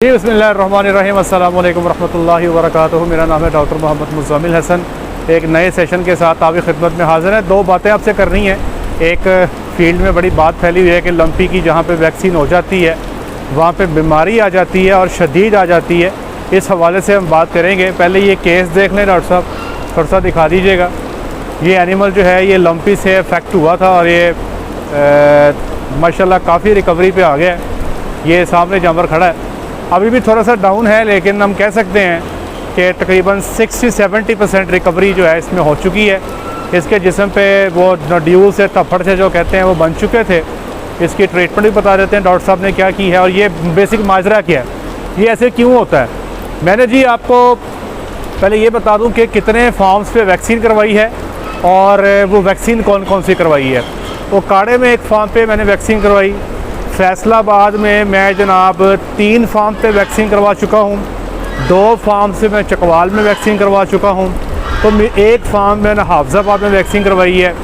जी बिस्मिल्लाहिर्रहमानिर्रहीम अस्सलाम वालेकुम रहमतुल्लाहि व बरकातुहू। मेरा नाम है डॉक्टर मोहम्मद मुज़म्मिल हसन। एक नए सेशन के साथ आपकी खिदमत में हाज़िर है। दो बातें आपसे करनी है। एक, फील्ड में बड़ी बात फैली हुई है कि लंपी की जहाँ पे वैक्सीन हो जाती है वहाँ पे बीमारी आ जाती है और शदीद आ जाती है। इस हवाले से हम बात करेंगे। पहले ये केस देख लें डॉक्टर साहब, थोड़ा सा दिखा दीजिएगा। ये एनिमल जो है ये लंपी से अफेक्ट हुआ था और ये माशाल्लाह काफ़ी रिकवरी पे आ गया है। ये सामने जानवर खड़ा है, अभी भी थोड़ा सा डाउन है, लेकिन हम कह सकते हैं कि तकरीबन 60-70% रिकवरी जो है इसमें हो चुकी है। इसके जिस्म पे वो नोड्यूल से थप्पड़ से जो कहते हैं वो बन चुके थे। इसकी ट्रीटमेंट भी बता देते हैं डॉक्टर साहब ने क्या की है और ये बेसिक माजरा क्या है, ये ऐसे क्यों होता है। मैंने जी आपको पहले ये बता दूं कि कितने फार्म्स पे वैक्सीन करवाई है और वो वैक्सीन कौन कौन सी करवाई है। वो काड़े में एक फार्म पे मैंने वैक्सीन करवाई, फैसलाबाद में मैं जनाब 3 फार्म पे वैक्सीन करवा चुका हूँ, 2 फार्म से मैं चकवाल में वैक्सीन करवा चुका हूँ, तो एक फार्म मैंने हाफजाबाद में वैक्सीन करवाई है।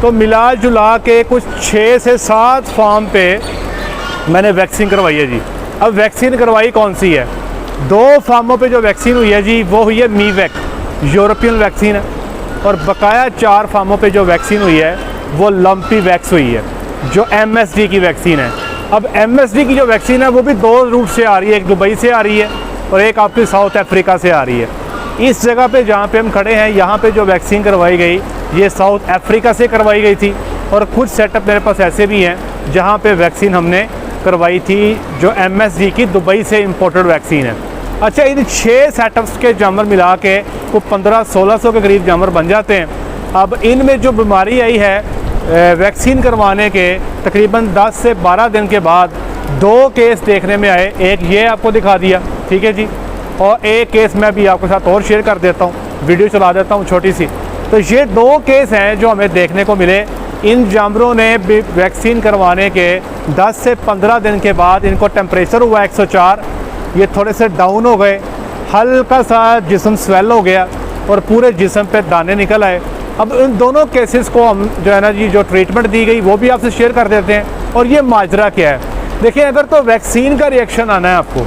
तो मिला जुला के कुछ 6 से 7 फार्म पे मैंने वैक्सीन करवाई है जी। अब वैक्सीन करवाई कौन सी है? 2 फार्मों पे जो वैक्सीन हुई है जी वो हुई है मीवैक, यूरोपियन वैक्सीन है, और बकाया 4 फार्मों पे जो वैक्सीन हुई है वो लंपी वैक्स हुई है जो MSD की वैक्सीन है। अब MSD की जो वैक्सीन है वो भी 2 रूट से आ रही है, एक दुबई से आ रही है और एक आपकी साउथ अफ्रीका से आ रही है। इस जगह पे जहाँ पे हम खड़े हैं यहाँ पे जो वैक्सीन करवाई गई ये साउथ अफ्रीका से करवाई गई थी, और कुछ सेटअप मेरे पास ऐसे भी हैं जहाँ पे वैक्सीन हमने करवाई थी जो MSD की दुबई से इम्पोर्टेड वैक्सीन है। अच्छा, इन 6 सेटअप्स के जानवर मिला के वो 1500-1600 के करीब जानवर बन जाते हैं। अब इनमें जो बीमारी आई है वैक्सीन करवाने के तकरीबन 10 से 12 दिन के बाद 2 केस देखने में आए। एक ये आपको दिखा दिया, ठीक है जी, और एक केस मैं भी आपके साथ और शेयर कर देता हूँ, वीडियो चला देता हूँ छोटी सी। तो ये 2 केस हैं जो हमें देखने को मिले। इन जानवरों ने वैक्सीन करवाने के 10 से 15 दिन के बाद इनको टेम्परेचर हुआ 104, ये थोड़े से डाउन हो गए, हल्का सा जिस्म स्वेल हो गया और पूरे जिस्म पे दाने निकल आए। अब इन दोनों केसेस को हम जो है ना जी जो ट्रीटमेंट दी गई वो भी आपसे शेयर कर देते हैं। और ये माजरा क्या है, देखिए, अगर तो वैक्सीन का रिएक्शन आना है आपको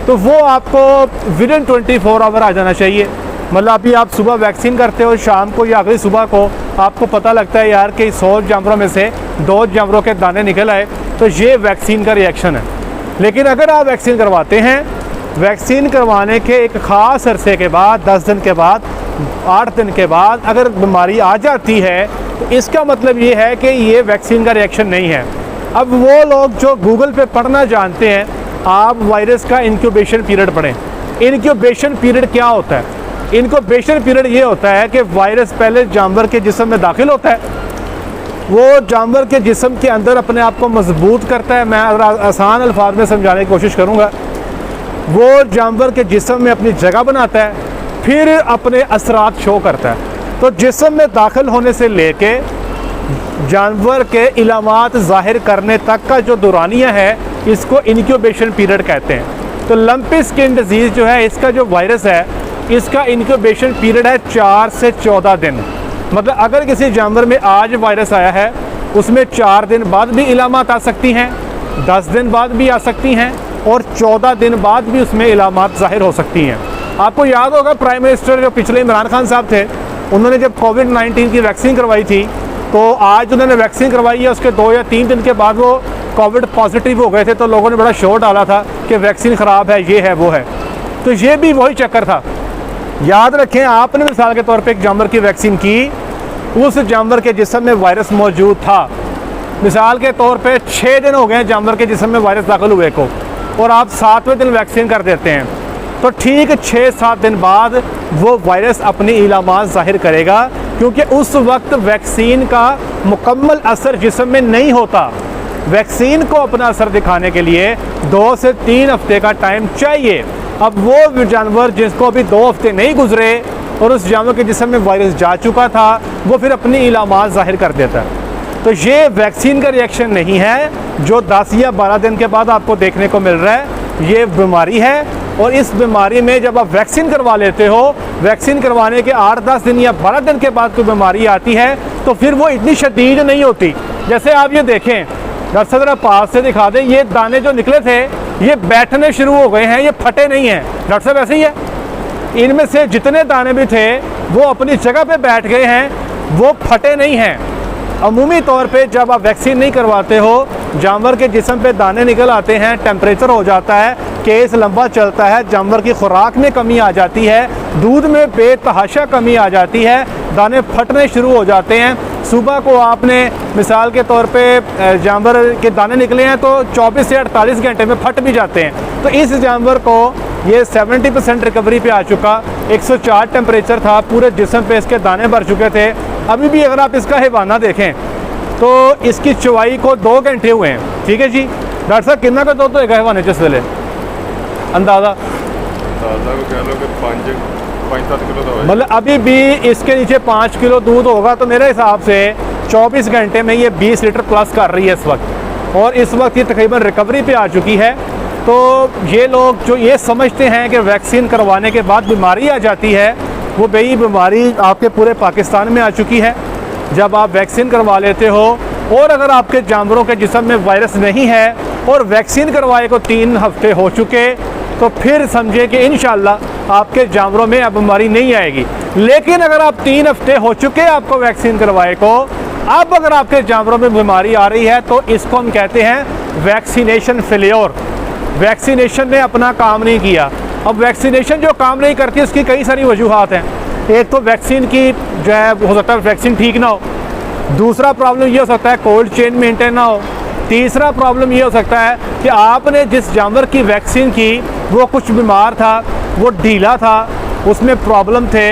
तो वो आपको विदिन 24 आवर आ जाना चाहिए। मतलब अभी आप सुबह वैक्सीन करते हो, शाम को या अगली सुबह को आपको पता लगता है यार कि 100 जानवरों में से 2 जानवरों के दाने निकल आए, तो ये वैक्सीन का रिएक्शन है। लेकिन अगर आप वैक्सीन करवाते हैं, वैक्सीन करवाने के एक ख़ास अरसे के बाद 10 दिन के बाद 8 दिन के बाद अगर बीमारी आ जाती है तो इसका मतलब ये है कि ये वैक्सीन का रिएक्शन नहीं है। अब वो लोग जो गूगल पे पढ़ना जानते हैं, आप वायरस का इंक्यूबेशन पीरियड पढ़ें। इंक्यूबेशन पीरियड क्या होता है? इंक्यूबेशन पीरियड ये होता है कि वायरस पहले जानवर के जिस्म में दाखिल होता है, वो जानवर के जिस्म के अंदर अपने आप को मजबूत करता है। मैं आसान अल्फाज में समझाने की कोशिश करूँगा। वो जानवर के जिस्म में अपनी जगह बनाता है, फिर अपने असरात शो करता है। तो जिस्म में दाखिल होने से लेके जानवर के इलामात ज़ाहिर करने तक का जो दौरानिया है इसको इंक्यूबेशन पीरियड कहते हैं। तो लंपी स्किन डिजीज़ जो है, इसका जो वायरस है, इसका इंक्यूबेशन पीरियड है 4 से 14 दिन। मतलब अगर किसी जानवर में आज वायरस आया है उसमें 4 दिन बाद भी इलामात आ सकती हैं, 10 दिन बाद भी आ सकती हैं और 14 दिन बाद भी उसमें इलामात ज़ाहिर हो सकती हैं। आपको याद होगा प्राइम मिनिस्टर जो पिछले इमरान खान साहब थे, उन्होंने जब कोविड-19 की वैक्सीन करवाई थी तो आज उन्होंने वैक्सीन करवाई है, उसके 2 या 3 दिन के बाद वो कोविड पॉजिटिव हो गए थे, तो लोगों ने बड़ा शोर डाला था कि वैक्सीन ख़राब है, ये है वो है। तो ये भी वही चक्कर था। याद रखें, आपने मिसाल के तौर पर एक जानवर की वैक्सीन की, उस जानवर के जिस्म में वायरस मौजूद था। मिसाल के तौर पर 6 दिन हो गए जानवर के जिस्म में वायरस दाखिल हुए को, और आप 7वें दिन वैक्सीन कर देते हैं, तो ठीक 6-7 दिन बाद वो वायरस अपनी इलामात ज़ाहिर करेगा, क्योंकि उस वक्त वैक्सीन का मुकम्मल असर जिस्म में नहीं होता। वैक्सीन को अपना असर दिखाने के लिए 2 से 3 हफ्ते का टाइम चाहिए। अब वो जानवर जिसको अभी 2 हफ्ते नहीं गुजरे और उस जानवर के जिस्म में वायरस जा चुका था, वो फिर अपनी इलामात ज़ाहिर कर देता है। तो ये वैक्सीन का रिएक्शन नहीं है जो 10 या 12 दिन के बाद आपको देखने को मिल रहा है, ये बीमारी है। और इस बीमारी में जब आप वैक्सीन करवा लेते हो, वैक्सीन करवाने के 8-10 दिन या 12 दिन के बाद कोई बीमारी आती है तो फिर वो इतनी शदीद नहीं होती। जैसे आप ये देखें, डॉक्टर साहब ज़रा पास से दिखा दें, ये दाने जो निकले थे ये बैठने शुरू हो गए हैं, ये फटे नहीं हैं। डॉक्टर साहब ऐसे ही है, इनमें से जितने दाने भी थे वो अपनी जगह पे बैठ गए हैं, वो फटे नहीं हैं। अमूमी तौर पे जब आप वैक्सीन नहीं करवाते हो, जानवर के जिस्म पे दाने निकल आते हैं, टेम्परेचर हो जाता है, केस लंबा चलता है, जानवर की खुराक में कमी आ जाती है, दूध में बेतहाशा कमी आ जाती है, दाने फटने शुरू हो जाते हैं। सुबह को आपने मिसाल के तौर पे जानवर के दाने निकले हैं तो 24 से 48 घंटे में फट भी जाते हैं। तो इस जानवर को ये 70% रिकवरी पे आ चुका, 104 टेम्परेचर था, पूरे जिस्म पे इसके दाने भर चुके थे। अभी भी अगर आप इसका हैवाना देखें तो इसकी चवाई को 2 घंटे हुए हैं। ठीक है जी, डॉक्टर साहब कितना का दूध होगा हैवाने जिस वेले अंदाज़ा को कह लो कि 5-7 किलो तो है। मतलब अभी भी इसके नीचे 5 किलो दूध होगा तो मेरे हिसाब से 24 घंटे में ये 20 लीटर प्लस कर रही है इस वक्त, और इस वक्त ये तकरीबन रिकवरी पे आ चुकी है। तो ये लोग जो ये समझते हैं कि वैक्सीन करवाने के बाद बीमारी आ जाती है, वो बई बीमारी आपके पूरे पाकिस्तान में आ चुकी है। जब आप वैक्सीन करवा लेते हो और अगर आपके जानवरों के जिस्म में वायरस नहीं है और वैक्सीन करवाए को 3 हफ्ते हो चुके, तो फिर समझे कि इंशाल्लाह आपके जानवरों में अब बीमारी नहीं आएगी। लेकिन अगर आप 3 हफ्ते हो चुके आपको वैक्सीन करवाए को, अब अगर आपके जानवरों में बीमारी आ रही है तो इसको हम कहते हैं वैक्सीनेशन फेलियर। वैक्सीनेशन ने अपना काम नहीं किया। अब वैक्सीनेशन जो काम नहीं करती उसकी कई सारी वजूहात हैं। एक तो वैक्सीन की जो है हो सकता है वैक्सीन ठीक ना हो, दूसरा प्रॉब्लम ये हो सकता है कोल्ड चेन मेंटेन ना हो, तीसरा प्रॉब्लम ये हो सकता है कि आपने जिस जानवर की वैक्सीन की वो कुछ बीमार था, वो ढीला था, उसमें प्रॉब्लम थे,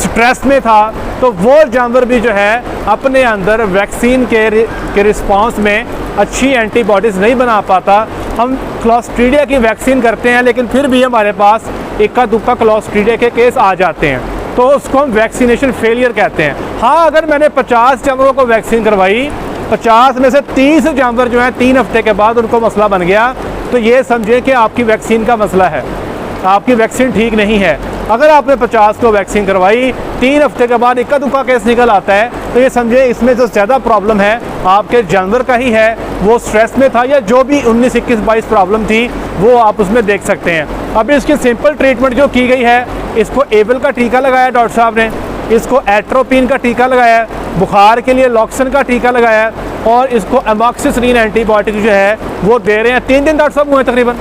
स्ट्रेस में था, तो वो जानवर भी जो है अपने अंदर वैक्सीन के रिस्पांस में अच्छी एंटीबॉडीज़ नहीं बना पाता। हम क्लॉस्ट्रीडिया की वैक्सीन करते हैं लेकिन फिर भी हमारे पास इक्का दुक्का क्लॉस्ट्रीडिया के केस आ जाते हैं, तो उसको हम वैक्सीनेशन फेलियर कहते हैं। हाँ, अगर मैंने 50 जानवरों को वैक्सीन करवाई, 50 में से 30 जानवर जो हैं 3 हफ्ते के बाद उनको मसला बन गया, तो ये समझे कि आपकी वैक्सीन का मसला है, आपकी वैक्सीन ठीक नहीं है। अगर आपने 50 को वैक्सीन करवाई, 3 हफ्ते के बाद इक्का दुक्का केस निकल आता है, तो ये समझे इसमें जो ज़्यादा प्रॉब्लम है आपके जानवर का ही है, वो स्ट्रेस में था या जो भी 19, 21, 22 प्रॉब्लम थी वो आप उसमें देख सकते हैं। अब इसकी सिंपल ट्रीटमेंट जो की गई है, इसको एबल का टीका लगाया डॉक्टर साहब ने, इसको एट्रोपिन का टीका लगाया, बुखार के लिए लॉक्सन का टीका लगाया, और इसको एमॉक्सिसिलिन एंटीबायोटिक जो है वो दे रहे हैं। 3 दिन डॉक्टर साहब हुए, तकरीबन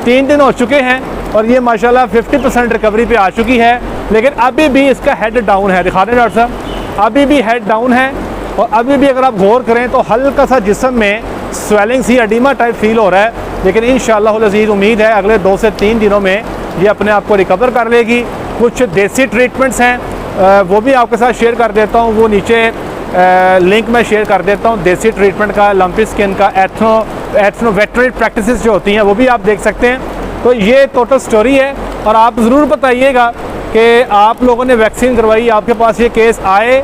3 दिन हो चुके हैं और ये माशाल्लाह 50% रिकवरी पे आ चुकी है। लेकिन अभी भी इसका हेड डाउन है, दिखा रहे हैं डॉक्टर साहब, अभी भी हेड डाउन है, और अभी भी अगर आप गौर करें तो हल्का सा जिस्म में स्वेलिंग सी एडिमा टाइप फील हो रहा है। लेकिन इंशाअल्लाह अज़ीज़ उम्मीद है अगले 2 से 3 दिनों में ये अपने आप को रिकवर कर लेगी। कुछ देसी ट्रीटमेंट्स हैं वो भी आपके साथ शेयर कर देता हूँ, वो नीचे लिंक में शेयर कर देता हूँ। देसी ट्रीटमेंट का, लंपी स्किन का, एथनो वेटरनरी प्रैक्टिसेस जो होती हैं वो भी आप देख सकते हैं। तो ये टोटल स्टोरी है, और आप ज़रूर बताइएगा कि आप लोगों ने वैक्सीन करवाई, आपके पास ये केस आए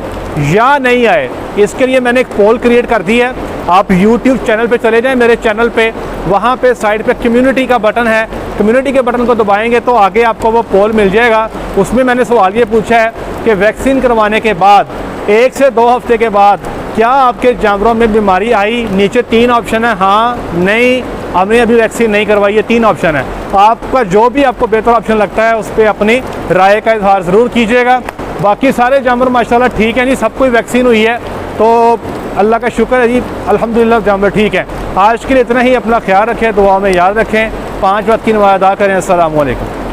या नहीं आए। इसके लिए मैंने एक पोल क्रिएट कर दी है। आप YouTube चैनल पे चले जाएं, मेरे चैनल पे, वहाँ पे साइड पे कम्युनिटी का बटन है, कम्युनिटी के बटन को दबाएंगे तो आगे आपको वो पोल मिल जाएगा। उसमें मैंने सवाल ये पूछा है कि वैक्सीन करवाने के बाद 1 से 2 हफ्ते के बाद क्या आपके जानवरों में बीमारी आई। नीचे 3 ऑप्शन है, हाँ, नहीं, हमने अभी वैक्सीन नहीं करवाई, ये 3 ऑप्शन है। आपका जो भी आपको बेहतर ऑप्शन लगता है उस पर अपनी राय का इजहार ज़रूर कीजिएगा। बाकी सारे जानवर माशाल्लाह ठीक हैं जी, सबको वैक्सीन हुई है, तो अल्लाह का शुक्र है जी, अल्हम्दुलिल्लाह जानवर ठीक है। आज के लिए इतना ही, अपना ख्याल रखें, दुआ में याद रखें, 5 वक्त की नमाज़ अदा करें। अस्सलाम वालेकुम।